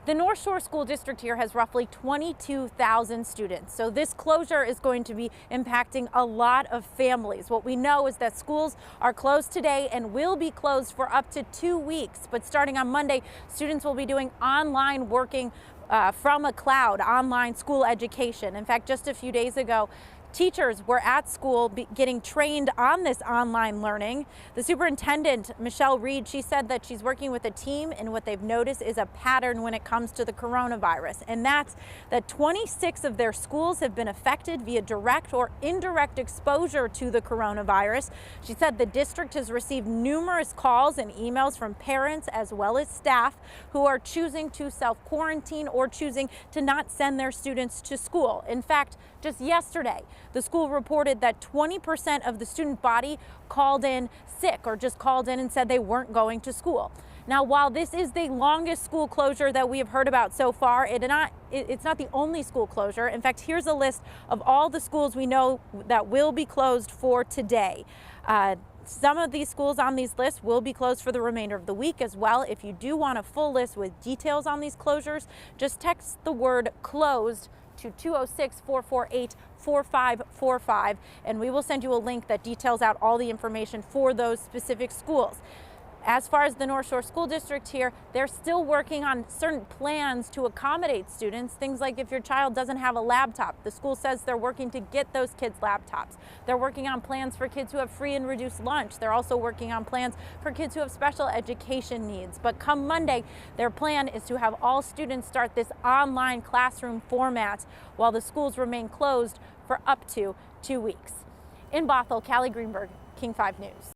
The Northshore School District here has roughly 22,000 students, so this closure is going to be impacting a lot of families. What we know is that schools are closed today and will be closed for up to 2 weeks, but starting on Monday, students will be doing online working from a cloud, online school education. In fact, just a few days ago, teachers were at school getting trained on this online learning. The superintendent, Michelle Reed, she said that she's working with a team, and what they've noticed is a pattern when it comes to the coronavirus, and that's that 26 of their schools have been affected via direct or indirect exposure to the coronavirus. She said the district has received numerous calls and emails from parents as well as staff who are choosing to self-quarantine or choosing to not send their students to school. In fact, just yesterday, the school reported that 20% of the student body called in sick or just called in and said they weren't going to school. Now, while this is the longest school closure that we have heard about so far, it's not the only school closure. In fact, here's a list of all the schools we know that will be closed for today. Some of these schools on these lists will be closed for the remainder of the week as well. If you do want a full list with details on these closures, just text the word closed to 206-448-4545, and we will send you a link that details out all the information for those specific schools. As far as the Northshore School District here, they're still working on certain plans to accommodate students. Things like if your child doesn't have a laptop, the school says they're working to get those kids laptops. They're working on plans for kids who have free and reduced lunch. They're also working on plans for kids who have special education needs. But come Monday, their plan is to have all students start this online classroom format while the schools remain closed for up to 2 weeks. In Bothell, Callie Greenberg, King 5 News.